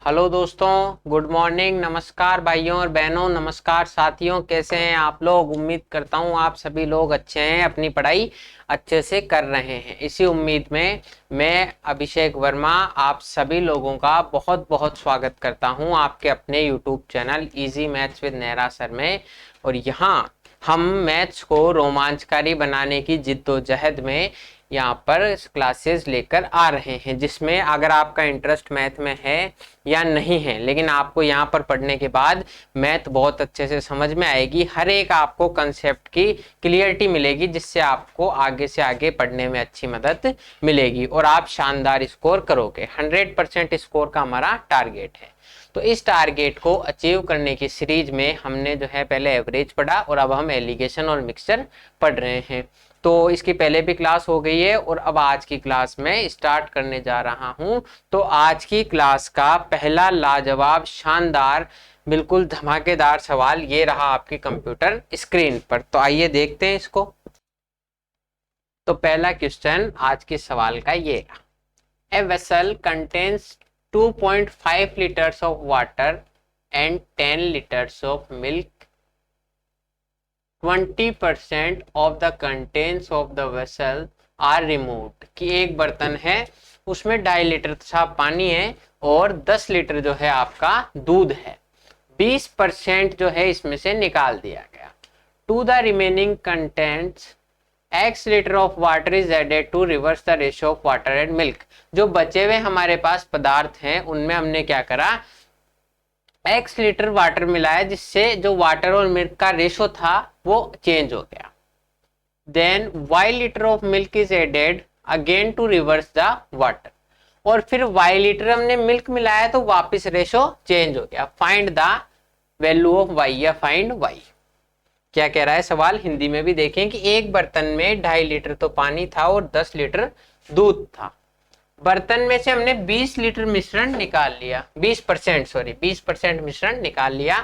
Hello दोस्तों, good morning. नमस्कार भाइयों और बहनों, नमस्कार साथियों। कैसे हैं आप लोग? उम्मीद करता हूं आप सभी लोग अच्छे हैं, अपनी पढ़ाई अच्छे से कर रहे हैं। इसी उम्मीद में मैं अभिषेक वर्मा आप सभी लोगों का बहुत बहुत स्वागत करता हूं आपके अपने YouTube channel easy maths with Nehra sir में। और यहाँ हम मैथ्स को रोमांचकारी बनाने की जिद्दोजहद में यहाँ पर क्लासेस लेकर आ रहे हैं, जिसमें अगर आपका इंटरेस्ट मैथ में है या नहीं है, लेकिन आपको यहाँ पर पढ़ने के बाद मैथ बहुत अच्छे से समझ में आएगी। हर एक आपको कंसेप्ट की क्लियरिटी मिलेगी, जिससे आपको आगे से आगे पढ़ने में अच्छी मदद मिलेगी और आप शानदार स्कोर करोगे। 100% स्कोर का हमारा टारगेट है। तो इस टारगेट को अचीव करने की सीरीज में हमने जो है पहले एवरेज पढ़ा और अब हम एलिगेशन और मिक्सचर पढ़ रहे हैं। तो इसकी पहले भी क्लास हो गई है और अब आज की क्लास में स्टार्ट करने जा रहा हूं। तो आज की क्लास का पहला लाजवाब शानदार बिल्कुल धमाकेदार सवाल ये रहा आपकी कंप्यूटर स्क्रीन पर। तो आइए देखते हैं इसको। तो पहला क्वेश्चन आज के सवाल का ये रहा। A vessel contains 2.5 liters of water and 10 liters of milk. 20% of the contents of the vessel are removed। कि एक बर्तन है, उसमें 2.5 लीटर साफ पानी है और 10 लीटर जो है आपका दूध है। 20% जो है इसमें से निकाल दिया गया। To the remaining contents X litre of water is added to reverse the ratio of water and milk. जो बचे हुए हमारे पास पदार्थ हैं उनमें हमने क्या करा, X लीटर वाटर मिलाया, जिससे जो वाटर और मिल्क का रेशो था वो चेंज हो गया। Then Y litre of milk is added again to reverse the water, और फिर Y लीटर हमने मिल्क मिलाया तो वापस रेशो चेंज हो गया। Find the value of Y या फाइंड Y। क्या कह रहा है सवाल? हिंदी में भी देखें कि एक बर्तन में 2.5 लीटर तो पानी था और 10 लीटर दूध था। बर्तन में से हमने 20 लीटर मिश्रण निकाल लिया, 20% मिश्रण निकाल लिया।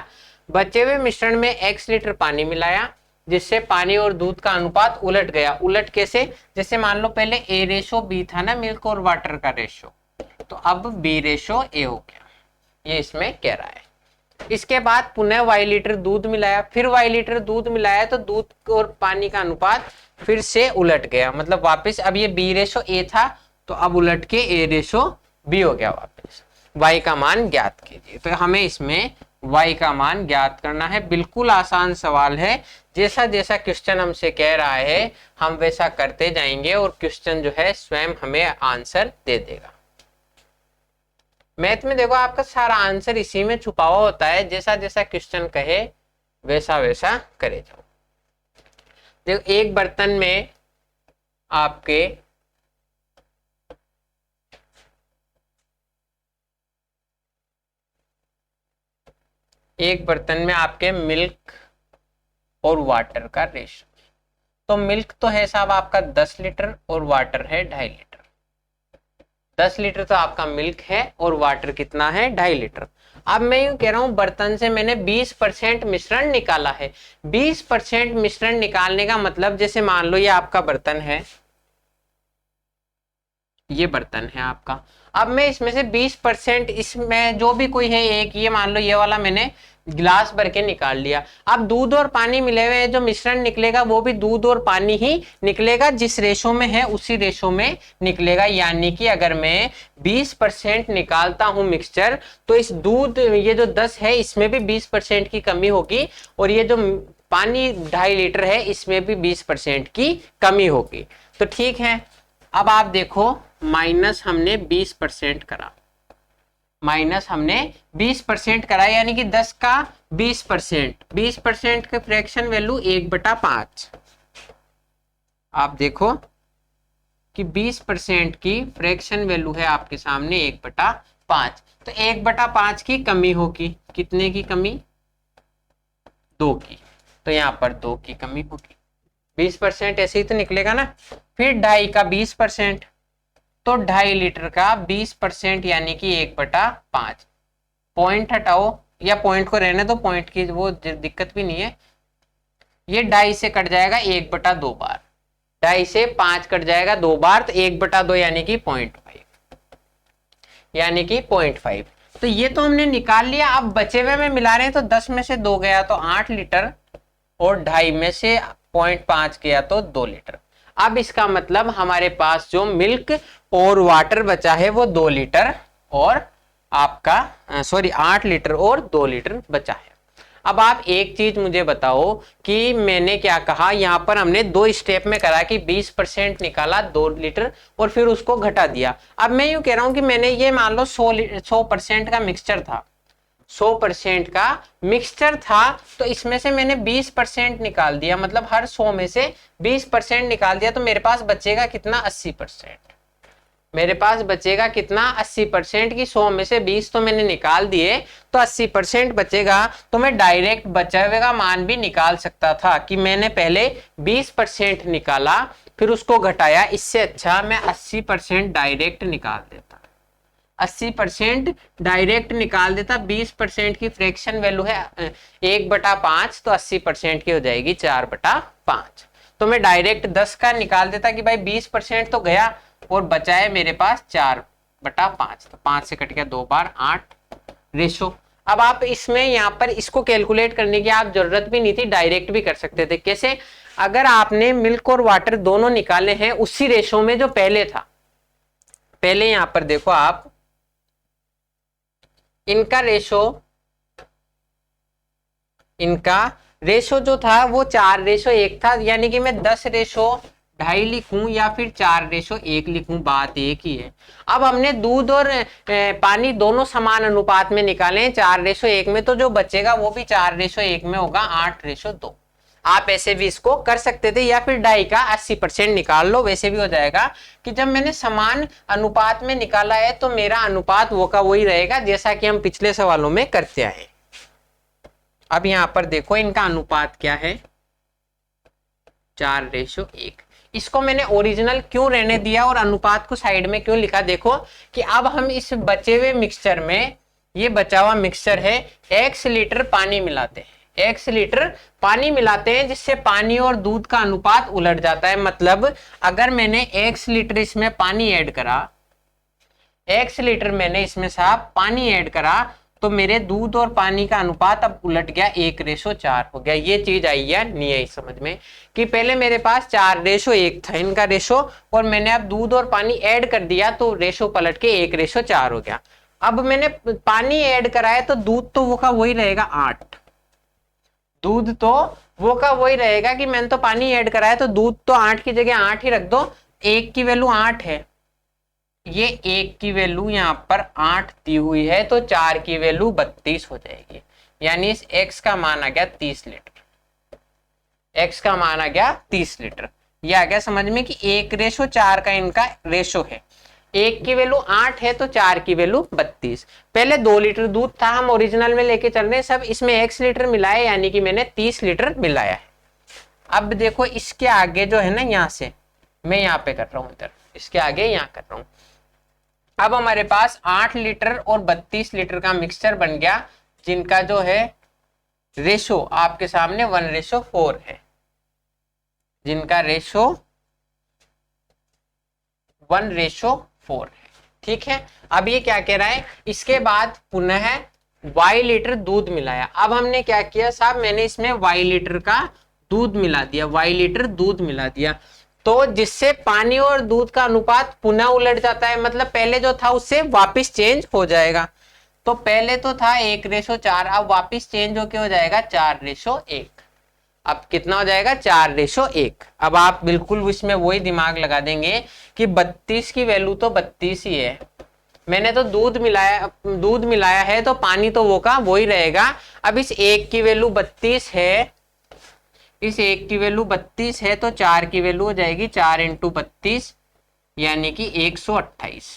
बचे हुए मिश्रण में X लीटर पानी मिलाया, जिससे पानी और दूध का अनुपात उलट गया। उलट कैसे? जैसे मान लो पहले A रेशो B था ना, मिल्क और वाटर का रेशो, तो अब B रेशो A हो गया। ये इसमें कह रहा है। इसके बाद पुनः Y लीटर दूध मिलाया, फिर Y लीटर दूध मिलाया तो दूध और पानी का अनुपात फिर से उलट गया। मतलब वापस अब ये B रेशो A था तो अब उलट के A रेशो B हो गया। वापस Y का मान ज्ञात कीजिए। तो हमें इसमें Y का मान ज्ञात करना है। बिल्कुल आसान सवाल है। जैसा जैसा क्वेश्चन हमसे कह रहा है हम वैसा करते जाएंगे और क्वेश्चन जो है स्वयं हमें आंसर दे देगा। मैथ में देखो आपका सारा आंसर इसी में छुपा हुआ होता है। जैसा जैसा क्वेश्चन कहे वैसा वैसा करे जाओ। देखो एक बर्तन में आपके मिल्क और वाटर का रेशो। तो मिल्क तो है साहब आपका 10 लीटर और वाटर है 2.5 लीटर। 10 लीटर तो आपका मिल्क है और वाटर कितना है? 2.5 लीटर। अब मैं यूं कह रहा हूं बर्तन से मैंने 20% मिश्रण निकाला है। 20% मिश्रण निकालने का मतलब, जैसे मान लो ये आपका बर्तन है, ये बर्तन है आपका। अब मैं इसमें से 20%, इसमें जो भी कोई है एक, ये मान लो ये वाला मैंने गिलास भर के निकाल लिया। अब दूध और पानी मिले हुए जो मिश्रण निकलेगा वो भी दूध और पानी ही निकलेगा, जिस रेशो में है उसी रेशो में निकलेगा। यानी कि अगर मैं 20% निकालता हूं मिक्सचर, तो इस दूध, ये जो 10 है इसमें भी 20% की कमी होगी, और ये जो पानी 2.5 लीटर है इसमें भी 20% की कमी होगी। तो ठीक है, अब आप देखो माइनस हमने 20% करा, यानी कि 10 का 20%, 20% के फ्रैक्शन वैल्यू 1/5। आप देखो कि 20% की फ्रैक्शन वैल्यू है आपके सामने 1/5। तो 1/5 की कमी होगी। कितने की कमी? 2 की। तो यहाँ पर 2 की कमी होगी। 20% ऐसे ही तो निकलेगा ना। फिर 2.5 का 20%, तो 2.5 लीटर का 20% यानी कि 1/5। पॉइंट हटाओ, या पॉइंट को रहने दो, पॉइंट की वो दिक्कत भी नहीं है। ये 2.5 से कट जाएगा 1/2 बार, 2.5 से 5 कट जाएगा 2 बार, तो 1/2 यानी कि 0.5, यानी कि 0.5। तो ये तो हमने निकाल लिया। अब बचे हुए में मिला रहे हैं तो 10 में से 2 गया तो 8 लीटर और 2.5 में से 0.5 गया तो 2 लीटर। अब इसका मतलब हमारे पास जो मिल्क और वाटर बचा है वो 2 लीटर और आपका 8 लीटर और 2 लीटर बचा है। अब आप एक चीज मुझे बताओ कि मैंने क्या कहा, यहाँ पर हमने 2 स्टेप में करा कि 20% निकाला 2 लीटर और फिर उसको घटा दिया। अब मैं यूं कह रहा हूं कि मैंने ये मान लो 100% का मिक्सचर था, 100% का मिक्सचर था, तो इसमें से मैंने 20% निकाल दिया, मतलब हर 100 में से 20% निकाल दिया, तो मेरे पास बचेगा कितना, 80%। मेरे पास बचेगा कितना, 80% की 100 में से 20 तो मैंने निकाल दिए, तो 80% बचेगा। तो मैं डायरेक्ट बचे हुए का मान भी निकाल सकता था कि मैंने पहले 20% निकाला फिर उसको घटाया, इससे अच्छा मैं 80% डायरेक्ट निकाल देता, 80% डायरेक्ट निकाल देता। 20% की फ्रैक्शन वैल्यू है 1/5, तो 80% की हो जाएगी 4/5। तो मैं डायरेक्ट 10 का निकाल देता कि भाई 20% तो गया और बचा है मेरे पास 4/5, तो 5 से कट गया 2 बार 8 रेशो। अब आप इसमें यहाँ पर इसको कैलकुलेट करने की आप जरूरत भी नहीं थी, डायरेक्ट भी कर सकते थे। कैसे, अगर आपने मिल्क और वाटर दोनों निकाले हैं उसी रेशो में जो पहले था, पहले यहाँ पर देखो आप इनका रेशो जो था वो 4:1 था, यानी कि मैं 10:2.5 लिखूं या फिर 4:1 लिखूं, बात एक ही है। अब हमने दूध और पानी दोनों समान अनुपात में निकाले हैं 4:1 में, तो जो बचेगा वो भी 4:1 में होगा, 8:2। आप ऐसे भी इसको कर सकते थे, या फिर डाई का 80% निकाल लो, वैसे भी हो जाएगा कि जब मैंने समान अनुपात में निकाला है तो मेरा अनुपात वो का वही रहेगा जैसा कि हम पिछले सवालों में करते आए। अब यहां पर देखो इनका अनुपात क्या है, 4:1। इसको मैंने ओरिजिनल क्यों रहने दिया और अनुपात को साइड में क्यों लिखा, देखो कि अब हम इस बचे हुए मिक्सचर में, ये बचा हुआ मिक्सचर है, x लीटर पानी मिलाते हैं, x लीटर पानी मिलाते हैं, जिससे पानी और दूध का अनुपात उलट जाता है। मतलब अगर मैंने x लीटर इसमें पानी ऐड करा, x लीटर मैंने इसमें साहब पानी ऐड करा, तो मेरे दूध और पानी का अनुपात अब उलट गया, 1:4 हो गया। ये चीज आई है नहीं आई समझ में, कि पहले मेरे पास 4:1 था इनका रेशो, और मैंने अब दूध और पानी ऐड कर दिया तो रेशो पलट के 1:4 हो गया। अब मैंने पानी ऐड कराया तो दूध तो वो का वही रहेगा 8, दूध तो वो का वही रहेगा कि मैंने तो पानी ऐड कराया, तो दूध तो 8 की जगह 8 ही रख दो, 1 की वैल्यू 8 है, ये 1 की वैल्यू यहाँ पर 8 दी हुई है, तो 4 की वैल्यू 32 हो जाएगी, यानी इस x का मान आ गया 30 लीटर, x का मान आ गया 30 लीटर। ये आ गया समझ में कि 1:4 का इनका रेशो है, 1 की वैल्यू 8 है तो 4 की वैल्यू 32। पहले 2 लीटर दूध था, हम ओरिजिनल में लेके चल रहे हैं, सब इसमें x लीटर मिलाया, यानी कि मैंने 30 लीटर मिलाया है। अब देखो इसके आगे जो है ना, यहाँ से मैं यहाँ पे कर रहा हूँ, इधर इसके आगे यहाँ कर रहा हूँ। अब हमारे पास 8 लीटर और 32 लीटर का मिक्सचर बन गया, जिनका जो है रेशो आपके सामने 1:4 है, जिनका रेशो 1:4 है। ठीक है, अब ये क्या कह रहा है, इसके बाद पुनः y लीटर दूध मिलाया। अब हमने क्या किया साहब, मैंने इसमें y लीटर का दूध मिला दिया, y लीटर दूध मिला दिया, तो जिससे पानी और दूध का अनुपात पुनः उलट जाता है, मतलब पहले जो था उससे वापस चेंज हो जाएगा। तो पहले तो था 1:4, अब वापस चेंज होके हो जाएगा 4:1। अब कितना हो जाएगा, 4:1। अब आप बिल्कुल इसमें वही दिमाग लगा देंगे कि 32 की वैल्यू तो 32 ही है, मैंने तो दूध मिलाया है तो पानी तो वो का वो ही रहेगा। अब इस 1 की वैल्यू 32 है, इस 1 की वैल्यू 32 है, तो 4 की वैल्यू हो जाएगी 4 × 32 यानी कि 128,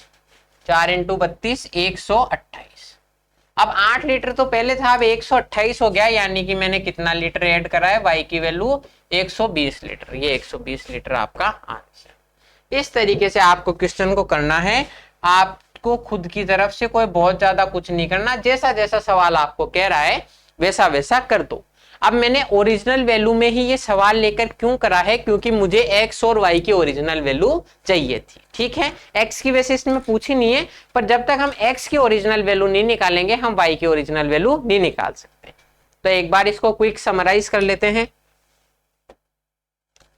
4 × 32 128। अब 8 लीटर तो पहले था, अब 128 हो गया, यानी कि मैंने कितना लीटर ऐड करा है, y की वैल्यू 120 लीटर, ये 120 लीटर आपका आंसर। इस तरीके से आपको क्वेश्चन को करना है, आपको खुद की तरफ से कोई बहुत ज्यादा कुछ नहीं करना, जैसा जैसा सवाल आपको कह रहा है वैसा वैसा कर दो। अब मैंने ओरिजिनल वैल्यू में ही ये सवाल लेकर क्यों करा है, क्योंकि मुझे एक्स और वाई की ओरिजिनल वैल्यू चाहिए थी। ठीक है, एक्स की वैसे इसमें पूछी नहीं है, पर जब तक हम एक्स की ओरिजिनल वैल्यू नहीं निकालेंगे हम वाई की ओरिजिनल वैल्यू नहीं निकाल सकते। तो एक बार इसको क्विक समराइज कर लेते हैं।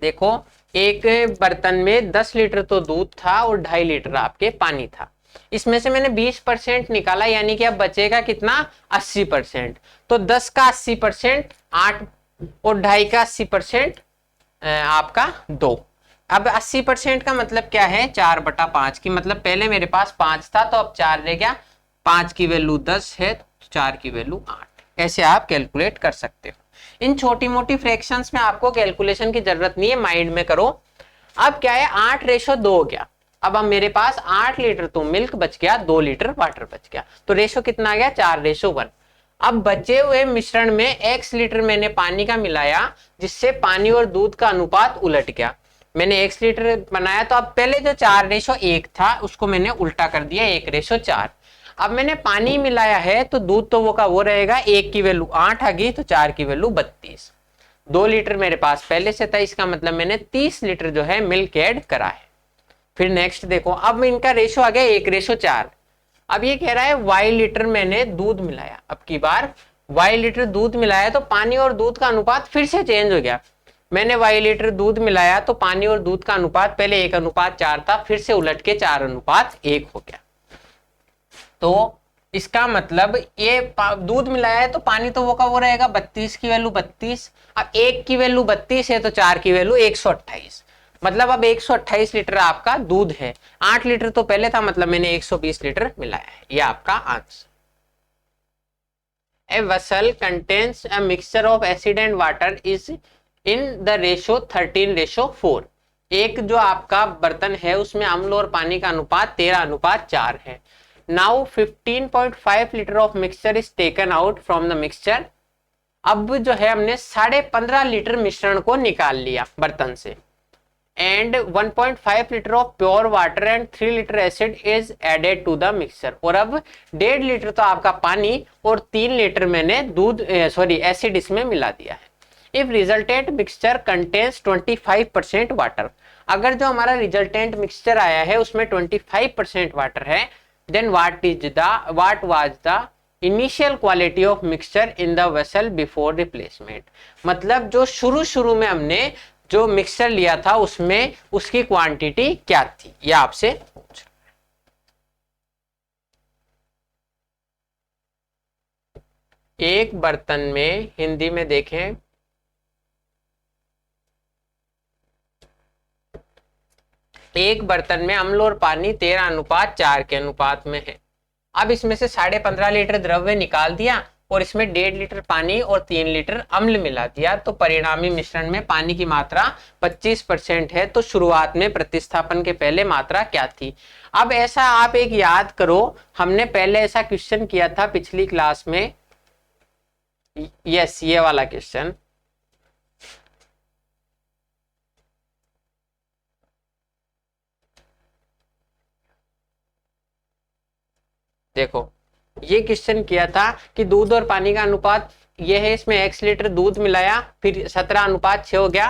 देखो, एक बर्तन में 10 लीटर तो दूध था और 2.5 लीटर आपके पानी था। इसमें से मैंने 20% निकाला, यानी कि अब बचेगा कितना, 80%। तो 10 का 80% 8 और 2.5 का 80% आपका 2। अब 80% का मतलब क्या है, 4/5 की, मतलब पहले मेरे पास 5 था तो अब 4 रह गया। 5 की वैल्यू 10 है तो 4 की वैल्यू 8। ऐसे आप कैलकुलेट कर सकते हो। इन छोटी मोटी फ्रैक्शंस में आपको कैलकुलेशन की जरूरत नहीं है, माइंड में करो। अब क्या है, 8:2 हो गया। अब मेरे पास 8 लीटर तो मिल्क बच गया, 2 लीटर वाटर बच गया, तो रेशो कितना आ गया, 4:1। अब बचे हुए मिश्रण में x लीटर मैंने पानी का मिलाया, जिससे पानी और दूध का अनुपात उलट गया। मैंने x लीटर बनाया, तो अब पहले जो 4:1 था उसको मैंने उल्टा कर दिया 1:4। अब मैंने पानी मिलाया है तो दूध तो वो का वो रहेगा, 1 की वैल्यू 8 आ गई तो 4 की वैल्यू 32। 2 लीटर मेरे पास पहले से था, इसका मतलब मैंने 30 लीटर जो है मिल्क ऐड करा है। फिर नेक्स्ट देखो, अब इनका रेशो आ गया 1:4। अब ये कह रहा है y लीटर मैंने दूध मिलाया। अब की बार y लीटर दूध मिलाया तो पानी और दूध का अनुपात फिर से चेंज हो गया। मैंने y लीटर दूध मिलाया तो पानी और दूध का अनुपात पहले 1:4 था, फिर से उलट के 4:1 हो गया। तो इसका मतलब ये दूध मिलाया है तो पानी तो वो का वो रहेगा, 32 की वैल्यू 32। अब 1 की वैल्यू 32 है तो 4 की वैल्यू 128। मतलब अब 128 लीटर आपका दूध है। 8 लीटर तो पहले था, मतलब मैंने 120 लीटर मिलाया है। ये आपका answer. A vessel contains a mixture of acid and water is in the ratio 13:4। एक जो आपका बर्तन है उसमें अम्ल और पानी का अनुपात 13:4 है। Now 15.5 litre of mixture is taken out from the mixture. अब जो है हमने 15.5 लीटर मिश्रण को निकाल लिया बर्तन से, and 1.5 litre of pure water and 3 litre acid is added to the mixture. और अब 1.5 लीटर तो आपका पानी और 3 लीटर मैंने दूध एसिड इसमें मिला दिया है। If resultant mixture contains 25% water, अगर जो हमारा रिजल्टेंट मिक्सचर आया है उसमें 25% वाटर है, then what was the initial quality of mixture in the vessel before replacement. मतलब जो शुरू में हमने जो मिक्सचर लिया था उसमें उसकी क्वांटिटी क्या थी, यह आपसे पूछ रहा है। एक बर्तन में, हिंदी में देखें, एक बर्तन में अम्ल और पानी 13:4 के अनुपात में है। अब इसमें से 15.5 लीटर द्रव्य निकाल दिया और इसमें 1.5 लीटर पानी और 3 लीटर अम्ल मिला दिया, तो परिणामी मिश्रण में पानी की मात्रा 25% है। तो शुरुआत में प्रतिस्थापन के पहले मात्रा क्या थी। अब ऐसा आप एक याद करो, हमने पहले ऐसा क्वेश्चन किया था पिछली क्लास में। यस, ये वाला क्वेश्चन। देखो, ये क्वेश्चन किया था कि दूध और पानी का अनुपात ये है, इसमें x लीटर दूध मिलाया, फिर 17:6 हो गया।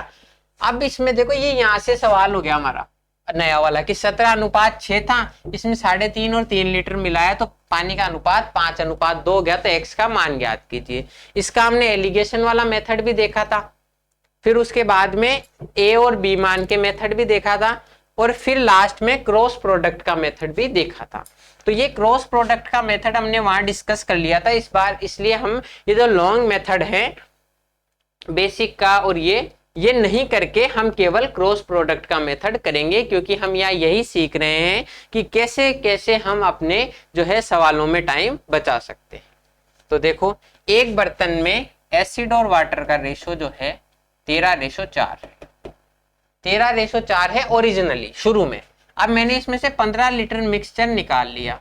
अब इसमें देखो, ये यहाँ से सवाल हो गया हमारा नया वाला कि 17:6 था, इसमें 3.5 और 3 लीटर मिलाया तो पानी का अनुपात 5:2 हो गया। तो x का मान ज्ञात कीजिए। इसका हमने एलिगेशन वाला मेथड भी देखा था, फिर उसके बाद में a और b मान के मेथड भी देखा था, और फिर लास्ट में क्रॉस प्रोडक्ट का मेथड भी देखा था। तो ये क्रॉस प्रोडक्ट का मेथड हमने वहां डिस्कस कर लिया था इस बार, इसलिए हम ये जो लॉन्ग मेथड है बेसिक का और ये नहीं करके हम केवल क्रॉस प्रोडक्ट का मेथड करेंगे, क्योंकि हम यहाँ यही सीख रहे हैं कि कैसे कैसे हम अपने जो है सवालों में टाइम बचा सकते हैं। तो देखो, एक बर्तन में एसिड और वाटर का रेशो जो है 13:4 है। 13:4 है ओरिजिनली शुरू में। अब मैंने इसमें से 15 लीटर मिक्सचर निकाल लिया,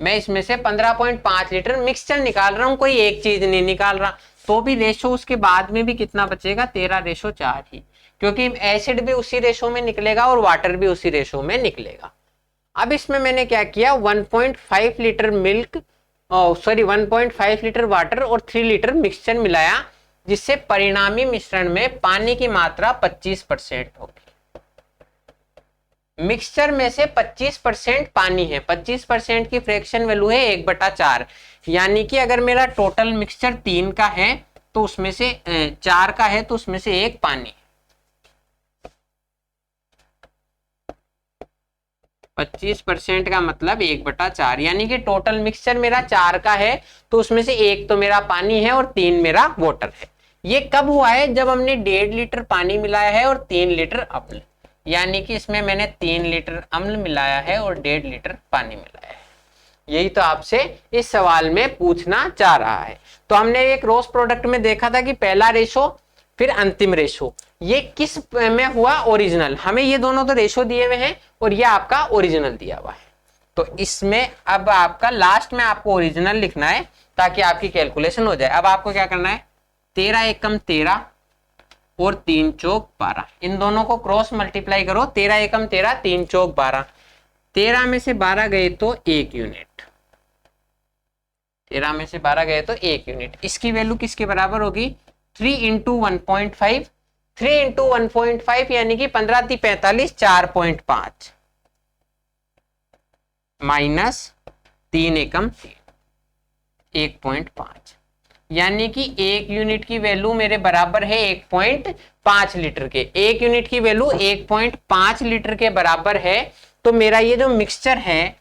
मैं इसमें से 15.5 लीटर मिक्सचर निकाल रहा हूं, कोई एक चीज नहीं निकाल रहा, तो भी रेशो उसके बाद में भी कितना बचेगा, 13:4 ही, क्योंकि एसिड भी उसी रेशो में निकलेगा और वाटर भी उसी रेशो में निकलेगा। अब इसमें मैंने क्या किया, 1.5 litre milk sorry 1.5 litre water और 3 लीटर मिक्सचर मिलाया, जिससे परिणामी मिश्रण में पानी की मात्रा 25% होगी। मिक्सचर में से 25% पानी है, 25% की फ्रैक्शन वैल्यू है 1/4, यानी कि अगर मेरा टोटल मिक्सचर 3 का है तो उसमें से 4 का है तो उसमें से 1 पानी है। 25% का मतलब 1/4, यानी कि टोटल मिक्सचर मेरा 4 का है तो उसमें से 1 तो मेरा पानी है और 3 मेरा वाटर है। ये कब हुआ है? जब हमने 1.5 लीटर पानी मिलाया है और 3 लीटर अम्ल, यानी कि इसमें मैंने 3 लीटर अम्ल मिलाया है और 1.5 लीटर पानी मिलाया है। यही तो आपसे इस सवाल में पूछना चाह रहा है। तो हमने एक क्रॉस प्रोडक्ट में देखा था कि पहला रेशो फिर अंतिम रेशो, ये किस में हुआ? ओरिजिनल। हमें ये दोनों तो रेशो दिए हुए हैं और ये आपका ओरिजिनल दिया हुआ है। तो इसमें अब आपका लास्ट में आपको ओरिजिनल लिखना है ताकि आपकी कैलकुलेशन हो जाए। अब आपको क्या करना है, 13 एकम 13 और 3 चौक 12, इन दोनों को क्रॉस मल्टीप्लाई करो। 13 एकम 13, 3 चौक 12, 13 में से 12 गए तो 1 यूनिट, 13 में से 12 गए तो 1 यूनिट। इसकी वैल्यू किसके बराबर होगी? 3 इंटू 1.5, 3 इंटू 1.5 यानी कि 15 × 45, 4.5 माइनस 3 एकम 3, 1.5, यानी कि 1 यूनिट की वैल्यू मेरे बराबर है 1.5 लीटर के। 1 यूनिट की वैल्यू 1.5 लीटर के बराबर है। तो मेरा ये जो मिक्सचर है,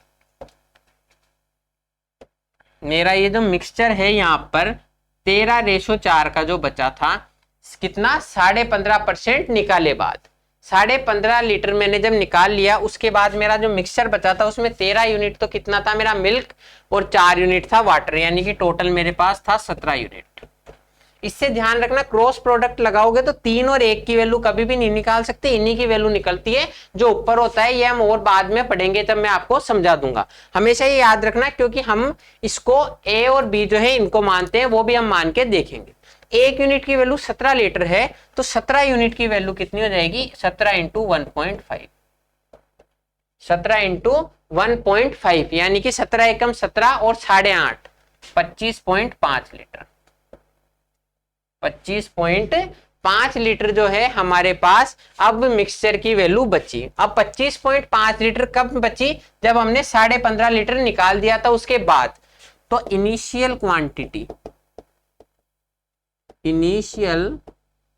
मेरा ये जो मिक्सचर है यहाँ पर 13:4 का जो बचा था, कितना? 15.5% निकाले बाद, 15.5 लीटर मैंने जब निकाल लिया, उसके बाद मेरा जो मिक्सचर बचा था उसमें 13 यूनिट तो कितना था मेरा? मिल्क, और 4 यूनिट था वाटर, यानी कि टोटल मेरे पास था 17 यूनिट। इससे ध्यान रखना, क्रॉस प्रोडक्ट लगाओगे तो 3 और 1 की वैल्यू कभी भी नहीं निकाल सकते, इन्हीं की वैल्यू निकलती है। जो ऊपर होता है ये हम और बाद में पढ़ेंगे, तब मैं आपको समझा दूंगा। हमेशा ये याद रखना, क्योंकि हम इसको A और B जो है इनको मानते हैं, वो भी हम मान के देखेंगे। 1 यूनिट की वैल्यू 17 लीटर है, तो 17 यूनिट की वैल्यू कितनी हो जाएगी? 17 इंटू 1.5, 17 इंटू 1.5, यानी कि 17 एकम 17 और 8.5, 25.5 लीटर। 25.5 लीटर जो है हमारे पास अब मिक्सचर की वैल्यू बची। अब 25.5 लीटर कब बची? जब हमने 15.5 लीटर निकाल दिया था उसके बाद। तो इनिशियल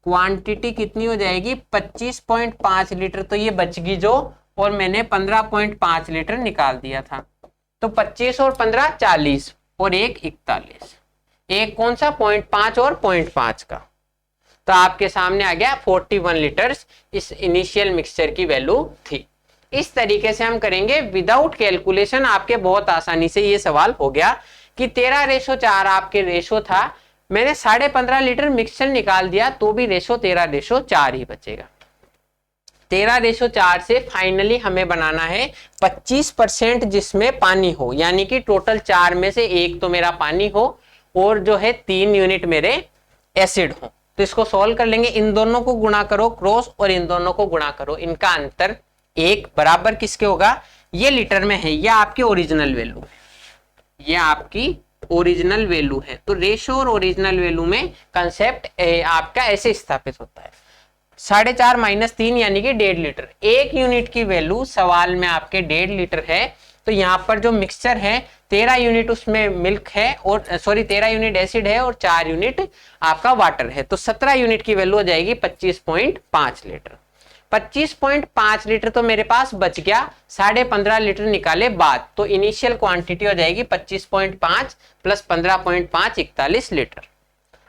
क्वांटिटी कितनी हो जाएगी? 25.5 लीटर। तो ये बच गई जो, और मैंने 15.5 लीटर निकाल दिया था। तो 25 और 15 40 और 1 41, एक कौन सा? 0.5 और 0.5 का। तो आपके सामने आ गया 41 लीटर्स इस इनिशियल मिक्सचर की वैल्यू थी। इस तरीके से हम करेंगे विदाउट कैलकुलेशन। आपके बहुत आसानी से ये सवाल हो गया कि 13:4 आपके रेशो था, मैंने 15.5 लीटर मिक्सचर निकाल दिया तो भी रेशो 13:4 ही बचेगा। 13:4 से फाइनली हमें बनाना है 25% जिसमें पानी हो, यानी कि टोटल 4 में से 1 तो मेरा पानी हो और जो है 3 यूनिट मेरे एसिड हो। तो इसको सॉल्व कर लेंगे, इन दोनों को गुणा करो क्रॉस और इन दोनों को गुणा करो, इनका अंतर 1 बराबर किसके होगा? ये लीटर में है, ये आपकी ओरिजिनल वैल्यू है, ये आपकी ओरिजिनल वैल्यू है। तो रेशो और ओरिजिनल वैल्यू में कंसेप्ट आपका ऐसे स्थापित होता है। 4.5 माइनस 3 यानी कि 1.5 लीटर। 1 यूनिट की वैल्यू सवाल में आपके 1.5 लीटर है। तो यहाँ पर जो मिक्सचर है 13 यूनिट उसमें मिल्क है, और 13 यूनिट एसिड है और 4 यूनिट आपका वाटर है। तो 17 यूनिट की वैल्यू हो जाएगी 25.5 लीटर। 25.5 लीटर तो मेरे पास बच गया 15.5 लीटर निकाले बाद। तो इनिशियल क्वांटिटी हो जाएगी 25.5 प्लस 15.5 41 लीटर।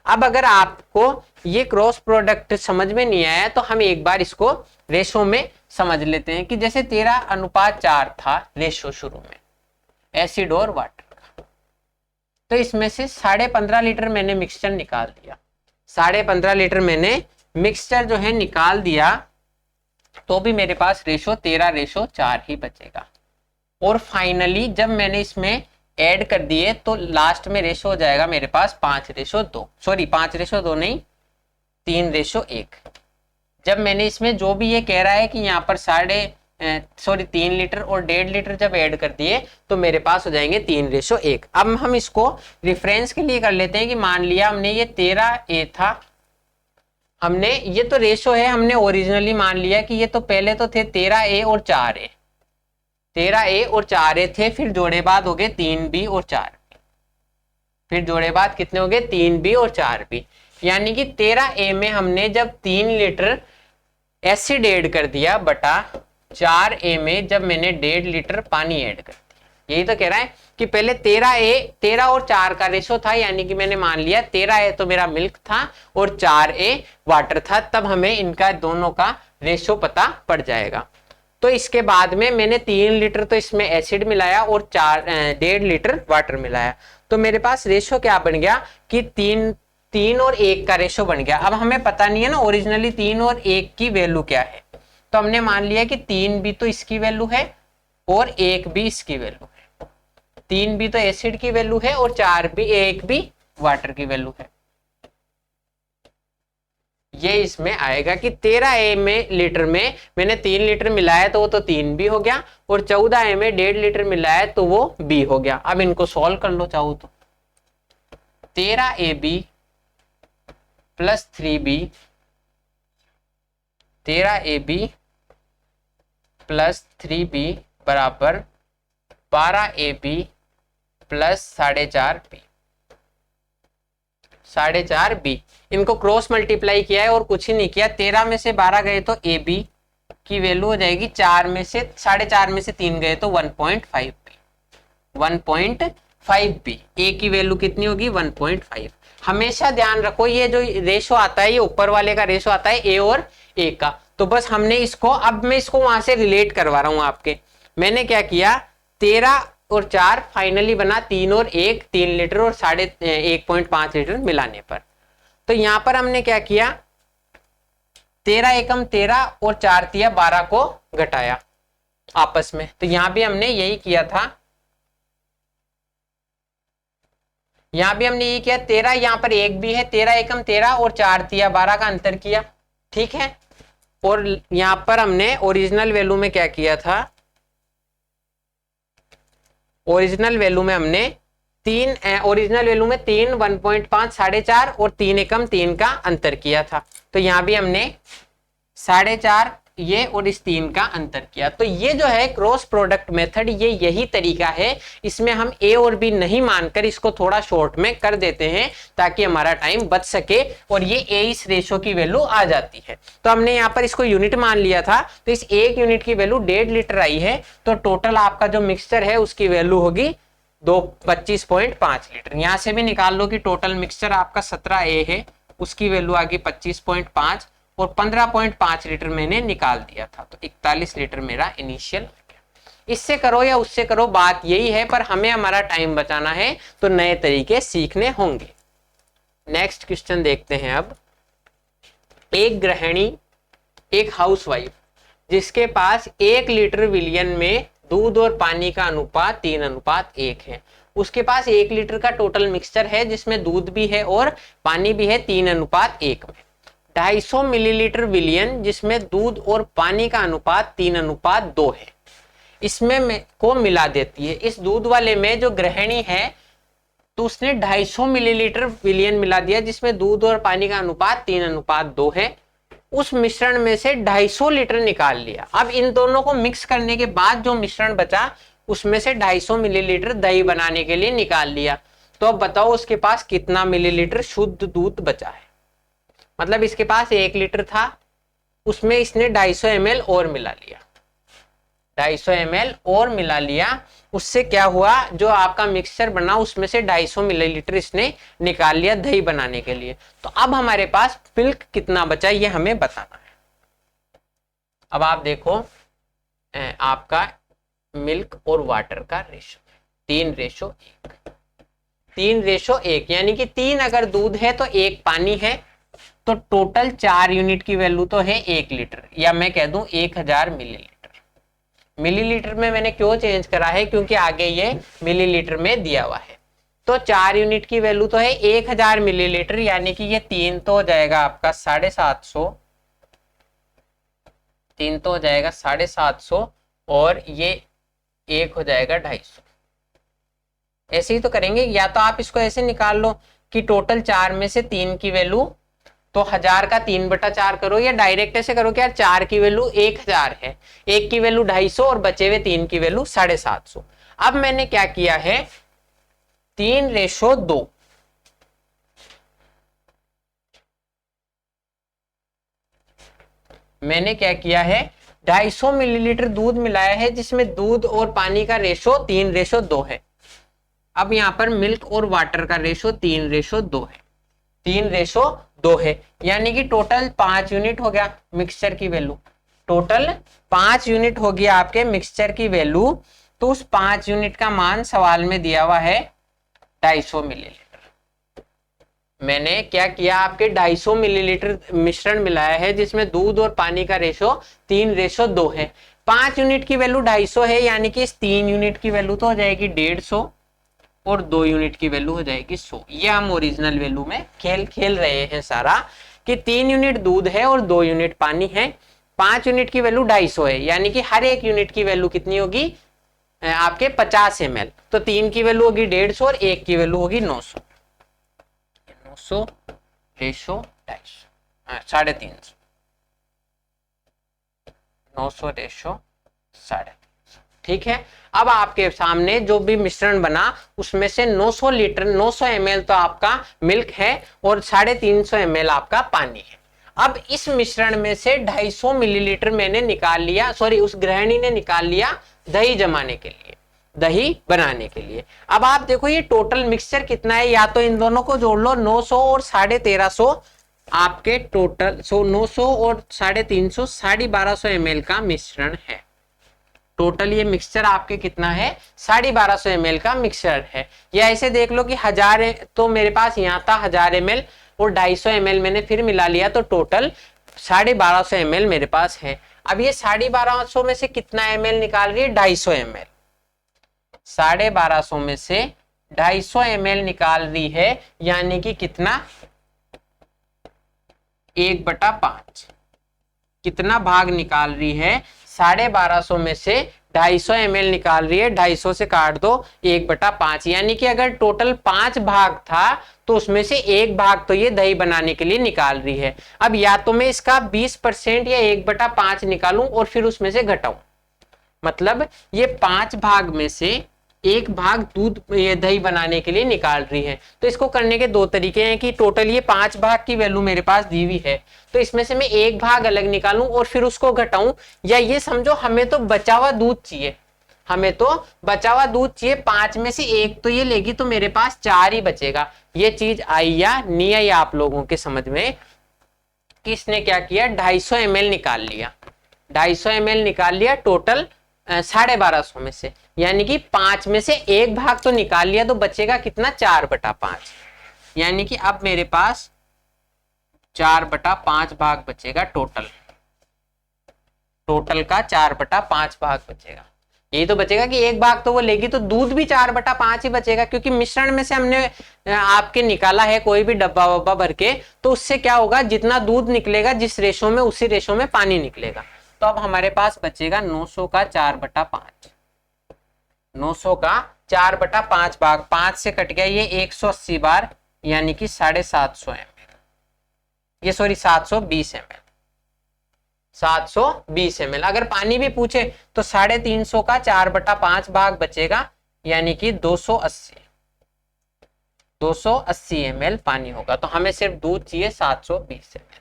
अब अगर आपको ये क्रॉस प्रोडक्ट समझ में नहीं आया तो हम एक बार इसको रेशो में समझ लेते हैं कि जैसे 13:4 था रेशो शुरू में एसिड और वाटर का, तो इसमें से 15.5 लीटर मैंने मिक्सचर निकाल दिया, 15.5 लीटर मैंने मिक्सचर जो है निकाल दिया, तो भी मेरे पास रेशो 13:4 ही बचेगा। और फाइनली जब मैंने इसमें ऐड कर दिए तो लास्ट में रेशो हो जाएगा मेरे पास 5:2, सॉरी 5:2 नहीं 3:1। जब मैंने इसमें जो भी ये कह रहा है कि यहाँ पर सॉरी 3 लीटर और 1.5 लीटर जब ऐड कर दिए तो मेरे पास हो जाएंगे 3:1। अब हम इसको रेफरेंस के लिए कर लेते हैं कि मान लिया हमने ये 13A था, हमने ये तो रेशो है, हमने ओरिजिनली मान लिया कि ये तो पहले तो थे 13A और 4A, 13A और 4A थे, फिर जोड़े बाद हो गए 3B और 4B, फिर जोड़े बाद कितने हो गए 3B और 4B, यानी कि 13A में हमने जब 3 लीटर एसिड ऐड कर दिया बटा 4A में जब मैंने 1.5 लीटर पानी ऐड कर दिया। यही तो कह रहा है कि पहले 13 और 4 का रेशो था, यानी कि मैंने मान लिया 13A तो मेरा मिल्क था और 4A वाटर था, तब हमें इनका दोनों का रेशो पता पड़ जाएगा। तो इसके बाद में मैंने 3 लीटर तो इसमें एसिड मिलाया और 1.5 लीटर वाटर मिलाया, तो मेरे पास रेशो क्या बन गया कि 3 और 1 का रेशो बन गया। अब हमें पता नहीं है ना ओरिजिनली 3 और 1 की वैल्यू क्या है, तो हमने मान लिया कि 3 भी तो इसकी वैल्यू है और 1 भी इसकी वैल्यू है, 3 भी तो एसिड की वैल्यू है और 1 भी वाटर की वैल्यू है। ये इसमें आएगा कि 13A में लीटर में मैंने 3 लीटर मिलाया तो वो तो 3 भी हो गया और 14A में 1.5 लीटर मिलाया तो वो B हो गया। अब इनको सॉल्व कर लो चाहो तो, 13AB plus 3B, 13AB plus 3B बराबर 12AB प्लस 4.5B, 4.5B। इनको क्रॉस मल्टीप्लाई किया है और कुछ ही नहीं किया, 13 में से 12 गए तो AB की वैल्यू हो जाएगी 4 में से 4.5 में से 3 गए तो 1.5B, 1.5B। A की वैल्यू कितनी होगी 1.5। हमेशा ध्यान रखो ये जो रेशो आता है ये ऊपर वाले का रेशो आता है A और A का, तो बस हमने इसको, अब मैं इसको वहां से रिलेट करवा रहा हूं आपके। मैंने क्या किया 13 और 4 फाइनली बना 3 और 1, 3 लीटर और 1.5 लीटर मिलाने पर। तो यहां पर हमने क्या किया 13 एकम 13 और 4 तिया 12 को घटाया आपस में, तो यहां भी हमने यही किया था, यहां भी हमने ये किया 13, यहां पर 1 भी है, 13 एकम 13 और 4 तिया 12 का अंतर किया, ठीक है। और यहां पर हमने ओरिजिनल वैल्यू में क्या किया था, ओरिजिनल वैल्यू में हमने 3 ओरिजिनल वैल्यू में 3 1.5 4.5 और 3 एकम 3 का अंतर किया था, तो यहां भी हमने 4.5 ये और इस 3 का अंतर किया। तो ये जो है क्रॉस प्रोडक्ट मेथड, ये यही तरीका है, इसमें हम A और B नहीं मानकर इसको थोड़ा शॉर्ट में कर देते हैं ताकि हमारा टाइम बच सके और ये A इस रेशो की वैल्यू आ जाती है। तो हमने यहाँ पर इसको यूनिट मान लिया था, तो इस 1 यूनिट की वैल्यू 1.5 लीटर आई है, तो टोटल आपका जो मिक्सचर है उसकी वैल्यू होगी 25.5 लीटर। यहां से भी निकाल लो कि टोटल मिक्सचर आपका 17A है, उसकी वैल्यू आ गई 25.5 और 15.5 लीटर मैंने निकाल दिया था, तो 41 लीटर मेरा इनिशियल हो गया। इससे करो या उससे करो बात यही है, पर हमें हमारा टाइम बचाना है तो नए तरीके सीखने होंगे। नेक्स्ट क्वेश्चन देखते हैं। अब एक गृहिणी, एक हाउसवाइफ जिसके पास 1 लीटर विलियन में दूध और पानी का अनुपात 3:1 है, उसके पास 1 लीटर का टोटल मिक्सचर है जिसमें दूध भी है और पानी भी है 3:1 में। 250 मिलीलीटर विलियन जिसमें दूध और पानी का अनुपात 3:2 है, इसमें को मिला देती है। इस दूध वाले में जो गृहिणी है तो उसने 250 मिलीलीटर विलियन मिला दिया जिसमें दूध और पानी का अनुपात 3:2 है। उस मिश्रण में से 250 लीटर निकाल लिया। अब इन दोनों को मिक्स करने के बाद जो मिश्रण बचा उसमें से 250 मिलीलीटर दही बनाने के लिए निकाल लिया। तो अब बताओ उसके पास कितना मिलीलीटर शुद्ध दूध बचा है। मतलब इसके पास 1 लीटर था, उसमें इसने 250 ml और मिला लिया, 250 ml और मिला लिया। उससे क्या हुआ, जो आपका मिक्सचर बना उसमें से 250 मिलीलीटर इसने निकाल लिया दही बनाने के लिए। तो अब हमारे पास मिल्क कितना बचा ये हमें बताना है। अब आप देखो आपका मिल्क और वाटर का रेशो 3:1, 3:1, यानी कि 3 अगर दूध है तो 1 पानी है, तो टोटल 4 यूनिट की वैल्यू तो है 1 लीटर, या मैं कह दूं 1000 मिलीलीटर। मिलीलीटर में मैंने क्यों चेंज करा है, क्योंकि आगे ये मिलीलीटर में दिया हुआ है। तो 4 यूनिट की वैल्यू तो है 1000 मिलीलीटर, यानी कि ये 3 तो हो जाएगा आपका 750 3 तो हो जाएगा 750 और ये 1 हो जाएगा 250। ऐसे ही तो करेंगे, या तो आप इसको ऐसे निकाल लो कि टोटल 4 में से 3 की वैल्यू, तो 1000 का 3/4 करो, या डायरेक्ट ऐसे करो कि यार 4 की वैल्यू 1000 है, 1 की वैल्यू 250 और बचे हुए 3 की वैल्यू 750। अब मैंने क्या किया है 3:2, मैंने क्या किया है 250 मिलीलीटर दूध मिलाया है जिसमें दूध और पानी का रेशो 3:2 है। अब यहाँ पर मिल्क और वाटर का रेशो 3:2 है, 3:2 है, यानी कि टोटल 5 यूनिट हो गया मिक्सचर की वैल्यू, टोटल 5 यूनिट हो गया आपके मिक्सचर की वैल्यू। तो उस 5 यूनिट का मान सवाल में दिया हुआ है 250 मिलीलीटर। मैंने क्या किया आपके 250 मिलीलीटर मिश्रण मिलाया है जिसमें दूध और पानी का रेशो 3:2 है। 5 यूनिट की वैल्यू 250 है, यानी कि इस 3 यूनिट की वैल्यू तो हो जाएगी 150 और 2 यूनिट की वैल्यू हो जाएगी 100। ये हम ओरिजिनल वैल्यू में खेल रहे हैं सारा, कि 3 यूनिट दूध है और 2 यूनिट पानी है, 5 यूनिट की वैल्यू 250 है, यानी कि हर एक यूनिट की वैल्यू कितनी होगी आपके 50 ml। तो 3 की वैल्यू होगी 150 और 1 की वैल्यू होगी 900, 900 रेशो 250, 350, 900 रेशो 350। ठीक है, अब आपके सामने जो भी मिश्रण बना उसमें से 900 लीटर 900 ml तो आपका मिल्क है और 350 ml आपका पानी है। अब इस मिश्रण में से 250 मिलीलीटर मैंने निकाल लिया, सॉरी उस गृहिणी ने निकाल लिया दही जमाने के लिए, दही बनाने के लिए। अब आप देखो ये टोटल मिक्सचर कितना है, या तो इन दोनों को जोड़ लो 900 और 1350 आपके टोटल 900 और 350 1250 ml का मिश्रण है। टोटल ये मिक्सचर आपके कितना है 1250 ml का मिक्सचर है। या ऐसे देख लो कि 1000, तो मेरे पास यहाँ था 1000 ml और 250 ml मैंने फिर मिला लिया, तो टोटल 1250 ml मेरे पास है। अब ये 1250 में से कितना ml निकाल रही है 250 ml, 1250 में से 250 ml निकाल रही है, यानी कि कितना 1/5, कितना भाग निकाल रही है 1250 में से 250 ml निकाल रही है, 250 से काट दो 1/5, यानी कि अगर टोटल 5 भाग था तो उसमें से 1 भाग तो ये दही बनाने के लिए निकाल रही है। अब या तो मैं इसका 20% या 1/5 निकालूं और फिर उसमें से घटाऊं, मतलब ये 5 भाग में से 1 भाग दूध ये दही बनाने के लिए निकाल रही है। तो इसको करने के 2 तरीके हैं कि टोटल ये 5 भाग की वैल्यू मेरे पास दी हुई है, तो इसमें से मैं 1 भाग अलग निकालूं और फिर उसको घटाऊं, या ये समझो हमें तो बचा हुआ दूध चाहिए, हमें तो बचा हुआ दूध चाहिए, 5 में से 1 तो ये लेगी, तो मेरे पास 4 ही बचेगा। ये चीज आई या नहीं आई आप लोगों के समझ में, कि इसने क्या किया 250 ml निकाल लिया, 250 ml निकाल लिया टोटल 1250 में से, यानी कि 5 में से 1 भाग तो निकाल लिया, तो बचेगा कितना 4/5, यानी कि अब मेरे पास 4/5 भाग बचेगा, टोटल का 4/5 भाग बचेगा। यही तो बचेगा कि 1 भाग तो वो लेगी, तो दूध भी 4/5 ही बचेगा, क्योंकि मिश्रण में से हमने आपके निकाला है कोई भी डब्बा वब्बा भर के, तो उससे क्या होगा जितना दूध निकलेगा जिस रेशो में उसी रेशो में पानी निकलेगा। तो अब हमारे पास बचेगा 900 का 4/5, 900 का 4/5 भाग, 5 से कट गया ये 180 बार, यानी कि 750 ml, ये सॉरी 720 ml, 720 ml। अगर पानी भी पूछे तो 350 का 4/5 भाग बचेगा, यानी कि 280 ml पानी होगा। तो हमें सिर्फ दूध चाहिए 720 ml।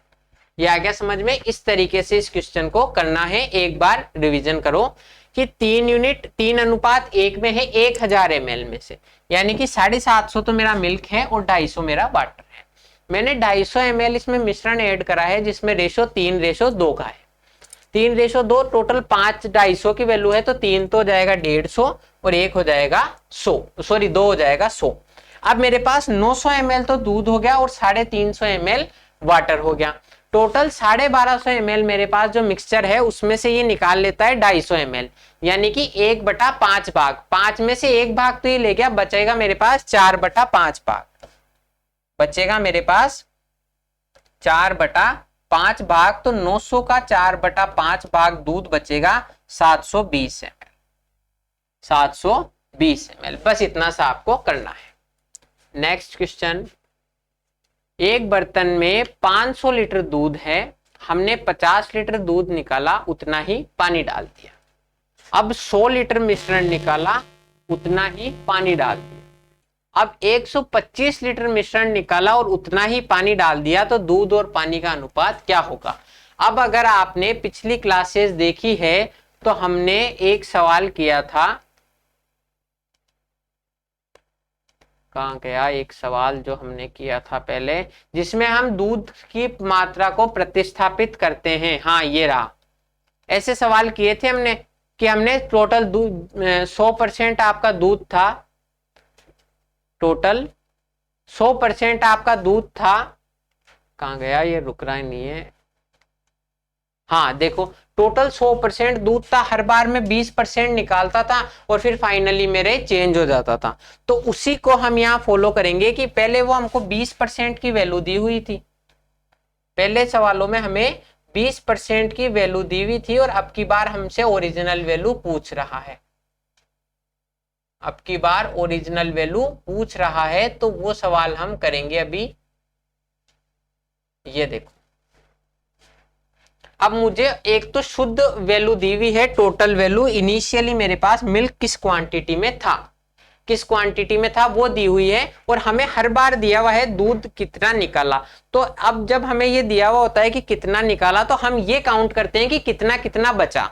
ये आ गया समझ में। इस तरीके से इस क्वेश्चन को करना है, एक बार रिवीजन करो कि 3 यूनिट 3:1 में है 1000 ml में से, यानी कि 750 तो मेरा मिल्क है और 250 मेरा वाटर है। मैंने 250 ml इसमें मिश्रण ऐड करा है जिसमें रेशो 3:2 का है, 3:2, टोटल 5 250 की वैल्यू है, तो 3 तो हो जाएगा 150 और 1 हो जाएगा 100, सॉरी 2 हो जाएगा 100। अब मेरे पास 900 ml तो दूध हो गया और 350 ml वाटर हो गया, टोटल 1250 ml मेरे पास जो मिक्सचर है उसमें से ये निकाल लेता है 250 ml, यानी कि 1/5 भाग, 5 में से 1 भाग तो ये ले गया, बचेगा मेरे पास 4/5 भाग, बचेगा मेरे पास 4/5 5 भाग, तो 900 का 4/5 भाग दूध बचेगा 720 ml। 720 ml, बस इतना सा आपको करना है। नेक्स्ट क्वेश्चन, एक बर्तन में 500 लीटर दूध है, हमने 50 लीटर दूध निकाला, उतना ही पानी डाल दिया। अब 100 लीटर मिश्रण निकाला, उतना ही पानी डाल दिया। अब 125 लीटर मिश्रण निकाला और उतना ही पानी डाल दिया, तो दूध और पानी का अनुपात क्या होगा? अब अगर आपने पिछली क्लासेस देखी है तो हमने एक सवाल किया था, कहाँ गया एक सवाल जो हमने किया था पहले, जिसमें हम दूध की मात्रा को प्रतिस्थापित करते हैं। हाँ, ये रहा। ऐसे सवाल किए थे हमने कि हमने टोटल दूध 100% आपका दूध था, टोटल 100% आपका दूध था। कहाँ गया, ये रुक रहा नहीं है। हाँ देखो, टोटल 100% दूध था, हर बार में 20% निकालता था और फिर फाइनली मेरे चेंज हो जाता था। तो उसी को हम यहाँ फॉलो करेंगे कि पहले वो हमको 20% की वैल्यू दी हुई थी, पहले सवालों में हमें 20% की वैल्यू दी हुई थी और अब की बार हमसे ओरिजिनल वैल्यू पूछ रहा है। अब की बार ओरिजिनल वैल्यू पूछ रहा है, तो वो सवाल हम करेंगे अभी। ये देखो, अब मुझे एक तो शुद्ध वैल्यू दी हुई है, टोटल वैल्यू। इनिशियली मेरे पास मिल्क किस क्वांटिटी में था, किस क्वांटिटी में था वो दी हुई है, और हमें हर बार दिया हुआ है दूध कितना निकाला। तो अब जब हमें ये दिया हुआ होता है कि कितना निकाला, तो हम ये काउंट करते हैं कि कितना कितना बचा,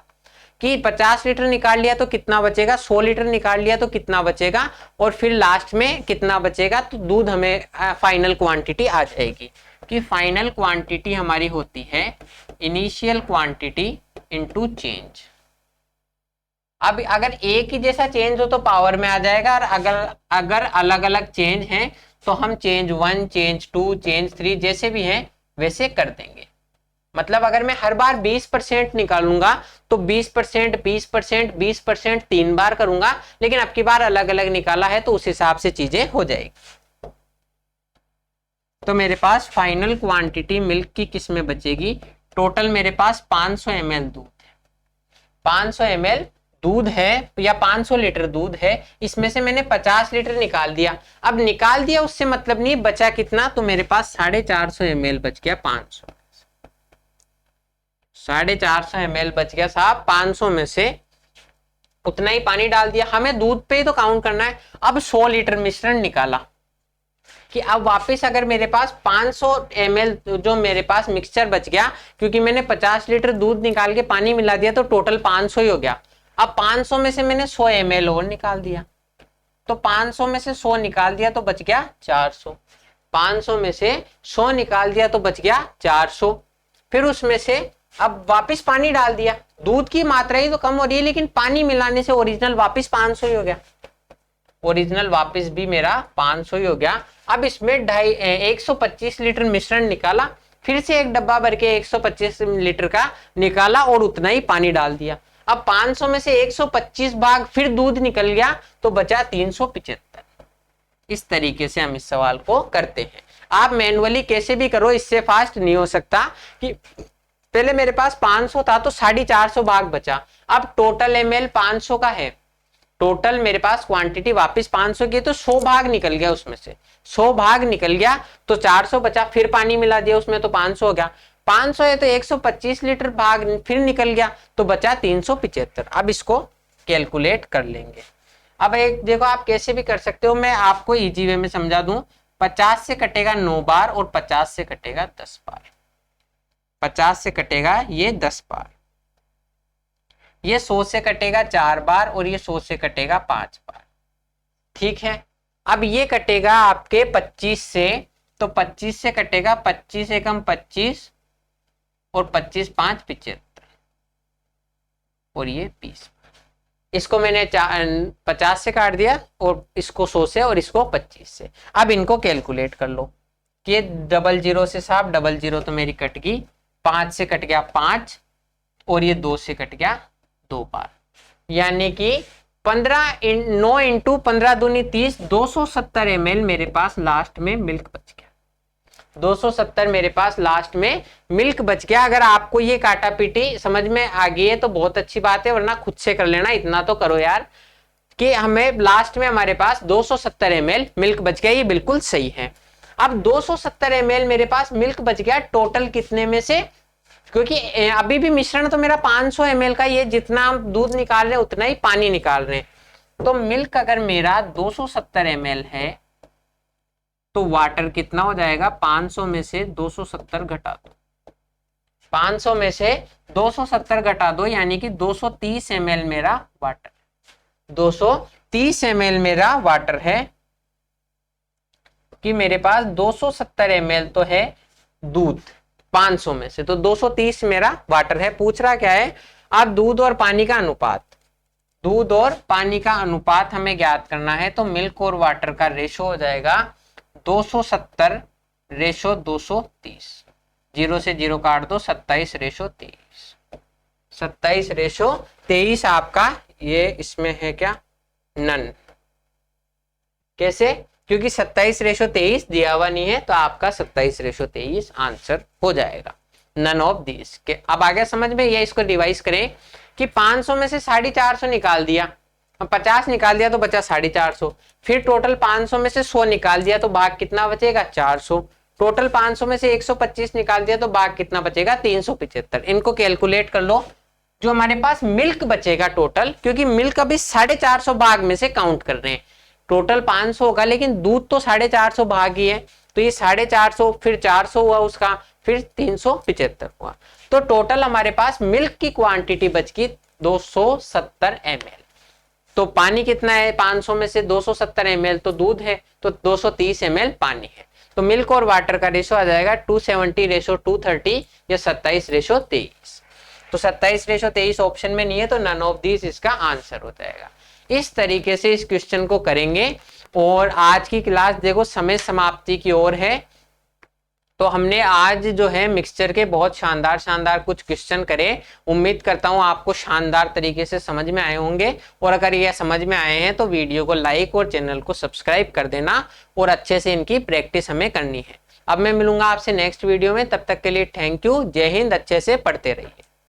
कि 50 लीटर निकाल लिया तो कितना बचेगा, 100 लीटर निकाल लिया तो कितना बचेगा, और फिर लास्ट में कितना बचेगा। तो दूध हमें फाइनल क्वांटिटी आ जाएगी, कि फाइनल क्वांटिटी हमारी होती है इनिशियल क्वांटिटी इनटू चेंज। अब अगर एक ही जैसा चेंज हो तो पावर में आ जाएगा, और अगर अलग अलग चेंज हैं तो हम चेंज 1, चेंज 2, चेंज 3 जैसे भी हैं वैसे कर देंगे। मतलब अगर मैं हर बार 20% निकालूंगा तो 20%, 20%, 20% 3 बार करूंगा, लेकिन अब की बार अलग अलग निकाला है तो उस हिसाब से चीजें हो जाएगी। तो मेरे पास फाइनल क्वांटिटी मिल्क की किस में बचेगी, टोटल मेरे पास 500 ml दूध है, 500 ml दूध है या 500 लीटर दूध है, इसमें से मैंने 50 लीटर निकाल दिया। अब निकाल दिया उससे मतलब नहीं, बचा कितना, तो मेरे पास 450 ml बच गया। 500 450 ml बच गया साहब, 500 में से उतना ही पानी डाल दिया। हमें दूध पे ही तो काउंट करना है। अब 100 लीटर मिश्रण निकाला, कि अब वापस अगर मेरे पास 500 ml जो मेरे पास मिक्सचर बच गया, क्योंकि मैंने 50 लीटर दूध निकाल के पानी मिला दिया तो टोटल 500 ही हो गया। अब 500 में से मैंने 100 ml और निकाल दिया, तो 500 में से 100 निकाल दिया तो बच गया 400। 500 में से 100 निकाल दिया तो बच गया 400। फिर उसमें से अब वापस पानी डाल दिया, दूध की मात्रा ही तो कम हो रही है, लेकिन पानी मिलाने से ओरिजिनल वापस 500 ही हो गया, ओरिजिनल वापस भी मेरा 500 ही हो गया। अब इसमें 125 लीटर मिश्रण निकाला, फिर से एक डब्बा भर के 125 लीटर का निकाला और उतना ही पानी डाल दिया। अब 500 में से 125 भाग फिर दूध निकल गया तो बचा 375। इस तरीके से हम इस सवाल को करते हैं। आप मैन्युअली कैसे भी करो, इससे फास्ट नहीं हो सकता। कि पहले मेरे पास 500 था तो 450 भाग बचा। अब टोटल ml 500 का है, टोटल मेरे पास क्वांटिटी वापस 500 की, तो 100 भाग निकल गया, उसमें से 100 भाग निकल गया तो 400 बचा, फिर पानी मिला दिया उसमें तो 500 हो गया। 500 है तो 125 लीटर भाग फिर निकल गया तो बचा 375। अब इसको कैलकुलेट कर लेंगे। अब एक देखो, आप कैसे भी कर सकते हो, मैं आपको इजी वे में समझा दूं। 50 से कटेगा 9 बार और 50 से कटेगा 10 बार। 50 से कटेगा ये 10 बार, ये 100 से कटेगा 4 बार और ये 100 से कटेगा 5 बार। ठीक है, अब ये कटेगा आपके 25 से, तो 25 से कटेगा 25 एकम 25 और 25 5 75 और ये 20। इसको मैंने 50 से काट दिया और इसको 100 से और इसको 25 से। अब इनको कैलकुलेट कर लो कि 00 से साहब 00 तो मेरी कट गई, 5 से कट गया 5 और ये 2 से कट गया 2 बार, यानी कि 9 इंटू 15 दूनी 30, 270 ml मेरे पास लास्ट में मिल्क बच गया। 270 मेरे पास लास्ट में मिल्क बच गया। अगर आपको ये काटा पीटी समझ में आ गई है तो बहुत अच्छी बात है, वरना खुद से कर लेना, इतना तो करो यार कि हमें लास्ट में हमारे पास 270 ml मिल्क बच गया, ये बिल्कुल सही है। अब 270 ml मेरे पास मिल्क बच गया टोटल कितने में से, क्योंकि अभी भी मिश्रण तो मेरा 500 ml का, ये जितना हम दूध निकाल रहे हैं उतना ही पानी निकाल रहे हैं। तो मिल्क अगर मेरा 270 ml है तो वाटर कितना हो जाएगा, 500 में से 270 घटा दो, 500 में से 270 घटा दो, यानी कि 230 ml मेरा वाटर, 230 ml मेरा वाटर है कि मेरे पास 270 ml तो है दूध 500 में से, तो 230 मेरा वाटर है। पूछ रहा क्या है, आप दूध और पानी का अनुपात, दूध और पानी का अनुपात हमें ज्ञात करना है। तो मिल्क और वाटर का रेशो हो जाएगा 270 रेशो 230, 0 से 0 काट दो, 27 रेशो 23, 27 रेशो 23 आपका ये इसमें है क्या, नन। कैसे, क्योंकि 27 रेशो 23 दिया हुआ नहीं है, तो आपका 27 रेशो 23 आंसर हो जाएगा, नन ऑफ दिस के। अब आ गया समझ में, ये इसको रिवाइज करें कि 500 में से 450 निकाल दिया, 50 निकाल दिया तो बचा 450, फिर टोटल 500 में से 100 निकाल दिया तो भाग कितना बचेगा, 400, टोटल 500 में से 125 निकाल दिया तो भाग कितना बचेगा, 375। इनको कैलकुलेट कर लो, जो हमारे पास मिल्क बचेगा टोटल, क्योंकि मिल्क अभी 450 भाग में से काउंट कर रहे हैं, टोटल 500 होगा लेकिन दूध तो 450 भाग ही है, तो ये 450 फिर 400 हुआ उसका, फिर 375 हुआ, तो टोटल हमारे पास मिल्क की क्वांटिटी बच गई 270 ml। तो पानी कितना है, 500 में से 270 ml तो दूध है, तो 230 ml पानी है। तो मिल्क और वाटर का रेशो आ जाएगा 270 रेशो 230 या 27 रेशो 23। तो 27 रेशो 23 ऑप्शन में नहीं है, तो नन ऑफ दिस इसका आंसर हो जाएगा। इस तरीके से इस क्वेश्चन को करेंगे। और आज की क्लास देखो समय समाप्ति की ओर है, तो हमने आज जो है मिक्सचर के बहुत शानदार कुछ क्वेश्चन करे। उम्मीद करता हूं आपको शानदार तरीके से समझ में आए होंगे, और अगर ये समझ में आए हैं तो वीडियो को लाइक और चैनल को सब्सक्राइब कर देना, और अच्छे से इनकी प्रैक्टिस हमें करनी है। अब मैं मिलूंगा आपसे नेक्स्ट वीडियो में, तब तक के लिए थैंक यू, जय हिंद, अच्छे से पढ़ते रहिए।